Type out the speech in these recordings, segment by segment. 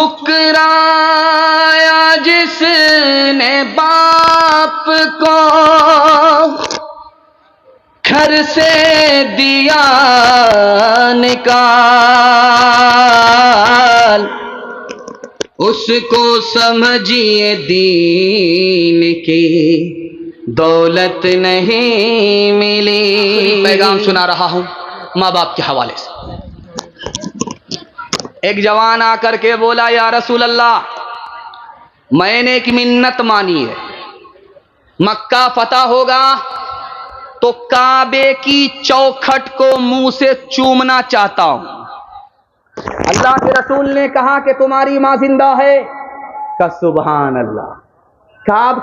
ٹھکرایا جس نے باپ کو گھر سے دیا نکال، اس کو سمجھیے دین کی دولت نہیں ملی۔ پیغام سنا رہا ہوں ماں باپ کے حوالے سے۔ ایک جوان آ کر کے بولا، یا رسول اللہ، میں نے ایک منت مانی ہے، مکہ فتح ہوگا تو کعبے کی چوکھٹ کو منہ سے چومنا چاہتا ہوں۔ اللہ کے رسول نے کہا کہ تمہاری ماں زندہ ہے؟ کہ سبحان اللہ،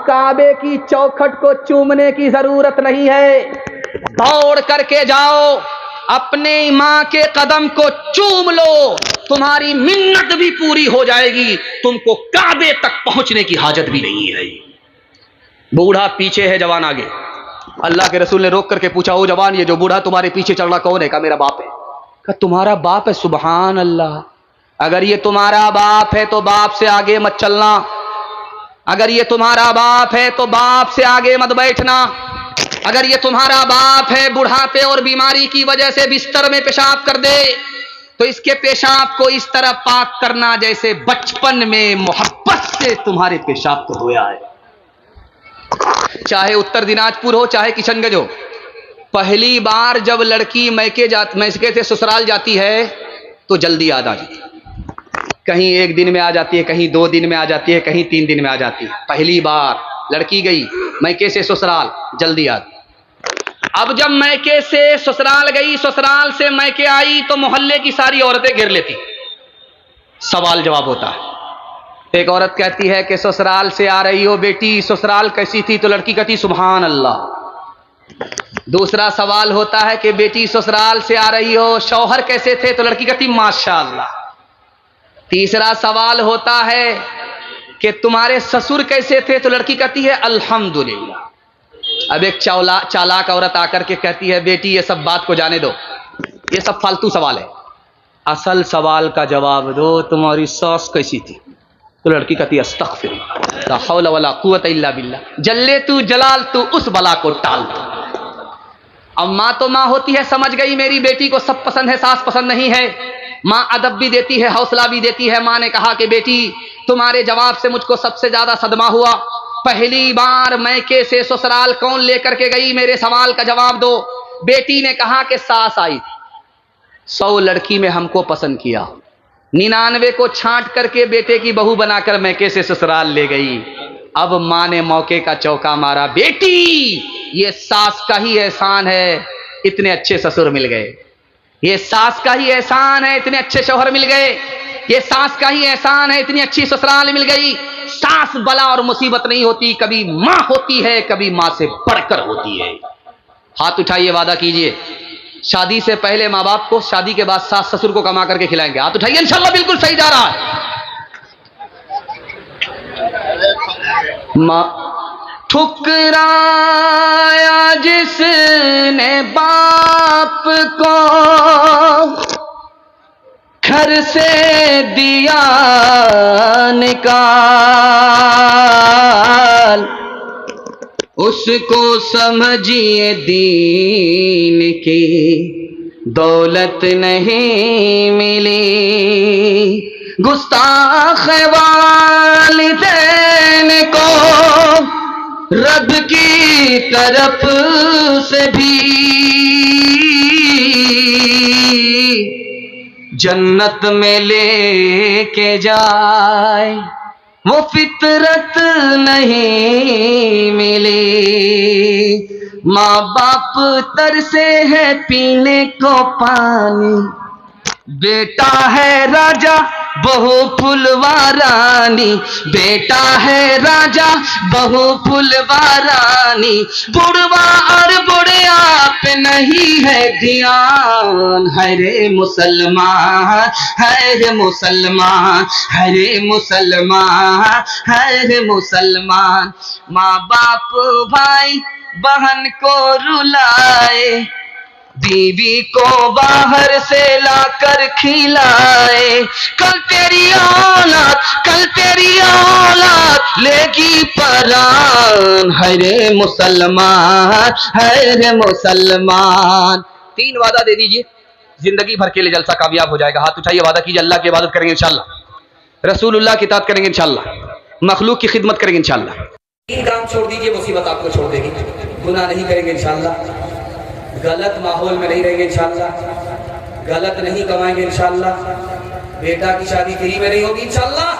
کعبے کی چوکھٹ کو چومنے کی ضرورت نہیں ہے، دوڑ کر کے جاؤ اپنے ماں کے قدم کو چوم لو، تمہاری منت بھی پوری ہو جائے گی، تم کو کعبے تک پہنچنے کی حاجت بھی نہیں ہے۔ بوڑھا پیچھے ہے، جوان آگے۔ اللہ کے رسول نے روک کر کے پوچھا، او جوان، یہ جو بوڑھا تمہارے پیچھے چل رہا کون ہے؟ کہا میرا باپ ہے۔ کہا تمہارا باپ ہے؟ سبحان اللہ، اگر یہ تمہارا باپ ہے تو باپ سے آگے مت چلنا، اگر یہ تمہارا باپ ہے تو باپ سے آگے مت بیٹھنا، اگر یہ تمہارا باپ ہے بڑھاپے اور بیماری کی وجہ سے بستر میں پیشاب کر دے تو اس کے پیشاب کو اس طرح پاک کرنا جیسے بچپن میں محبت سے تمہارے پیشاب کو دھویا ہے۔ چاہے اتر دیناج پور ہو چاہے کشن گنج ہو، پہلی بار جب لڑکی میکے سے سسرال جاتی ہے تو جلدی آ جاتی ہے، کہیں ایک دن میں آ جاتی ہے، کہیں 2 دن میں آ جاتی ہے، کہیں 3 دن میں آ جاتی ہے۔ پہلی بار لڑکی گئی میکے سے سسرال، جلدی آتی۔ اب جب میکے سے سسرال گئی، سسرال سے میکے آئی تو محلے کی ساری عورتیں گھیر لیتی، سوال جواب ہوتا ہے۔ ایک عورت کہتی ہے کہ سسرال سے آ رہی ہو بیٹی، سسرال کیسی تھی؟ تو لڑکی کہتی سبحان اللہ۔ دوسرا سوال ہوتا ہے کہ بیٹی سسرال سے آ رہی ہو، شوہر کیسے تھے؟ تو لڑکی کہتی ماشاء اللہ۔ تیسرا سوال ہوتا ہے کہ تمہارے سسر کیسے تھے؟ تو لڑکی کہتی ہے الحمدللہ۔ اب ایک چالاک عورت آ کر کے کہتی ہے بیٹی یہ سب بات کو جانے دو، یہ سب فالتو سوال ہے، اصل سوال کا جواب دو، تمہاری ساس کیسی تھی؟ تو لڑکی کہتی ہے استغفر اللہ، لا حول ولا قوت الا باللہ، جلے تو جلال تو اس بلا کو ٹال دو۔ اب ماں تو ماں ہوتی ہے، سمجھ گئی میری بیٹی کو سب پسند ہے، ساس پسند نہیں ہے، ماں ادب بھی دیتی ہے، حوصلہ بھی دیتی ہے۔ ماں نے کہا کہ بیٹی تمہارے جواب سے مجھ کو سب سے زیادہ صدمہ ہوا، پہلی بار میکے سے سسرال کون لے کر کے گئی؟ میرے سوال کا جواب دو۔ بیٹی نے کہا کہ ساس آئی تھی، 100 لڑکی میں ہم کو پسند کیا، 99 کو چھانٹ کر کے بیٹے کی بہو بنا کر میکے سے سسرال لے گئی۔ اب ماں نے موقع کا چوکا مارا، بیٹی یہ ساس کا ہی احسان ہے اتنے اچھے سسر مل گئے، یہ ساس کا ہی احسان ہے اتنے اچھے شوہر مل گئے، یہ ساس کا ہی احسان ہے اتنی اچھی سسرال مل گئی۔ ساس بلا اور مصیبت نہیں ہوتی، کبھی ماں ہوتی ہے، کبھی ماں سے بڑھ کر ہوتی ہے۔ ہاتھ اٹھائیے، وعدہ کیجئے شادی سے پہلے ماں باپ کو، شادی کے بعد ساس سسر کو کما کر کے کھلائیں گے۔ ہاتھ اٹھائیے، انشاءاللہ بالکل صحیح جا رہا ہے۔ ٹھکرایا جس نے باپ کو گھر سے دیا نکال، اس کو سمجھیے دین کی دولت نہیں ملی۔ گستاخ والدین کو رب کی طرف سے بھی جنت میں لے کے جائے، وہ فطرت نہیں ملی۔ ماں باپ ترسے ہے پینے کو پانی، بیٹا ہے راجا بہو پھلوارانی، بیٹا ہے راجا بہو پھلوارانی، بڑوا اور بڑھیا پہ نہیں ہے دھیان، ہے رے مسلمان، ہے رے مسلمان، ہے رے مسلمان، ہے رے مسلمان۔ ماں باپ بھائی بہن کو رلائے، بیوی کو باہر سے لا کر کھلائے، کل تیری اولاد اولاد لے گی پران، ہے رے مسلمان، ہے رے مسلمان. 3 وعدہ دے دیجئے، زندگی بھر کے لیے جلسہ کامیاب ہو جائے گا. ہاتھ اٹھائیے، وعدہ کیجئے. اللہ کی عبادت کریں گے انشاءاللہ، رسول اللہ کی اطاعت کریں گے انشاءاللہ، مخلوق کی خدمت کریں گے انشاءاللہ. 3 کام چھوڑ دیجئے، مصیبت آپ کو چھوڑ دے گی. گناہ نہیں کریں گے انشاءاللہ، غلط ماحول میں نہیں رہیں گے انشاءاللہ، غلط نہیں کمائیں گے انشاءاللہ، بیٹا کی شادی فری میں نہیں ہوگی انشاءاللہ.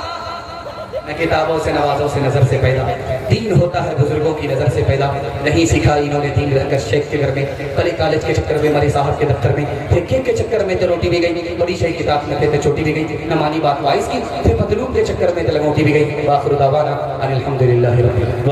نہ کتابوں سے نوازوں سے نظر سے پیدا، دین ہوتا ہے بزرگوں کی نظر سے پیدا. نہیں سیکھا انہوں نے دین رہ کر شیخ کے گھر میں، پہلے کالج کے چکر میں، مری صاحب کے دفتر میں، پھر کیک کے چکر میں تو روٹی بھی گئی، بڑی شہی کتاب میں تھے چھوٹی بھی گئی، نہ مانی بات وائس کی، پھر مطلوب کے چکر میں تو لنگوٹی بھی گئی. وآخر دعوانا ان الحمدللہ رب العالمین.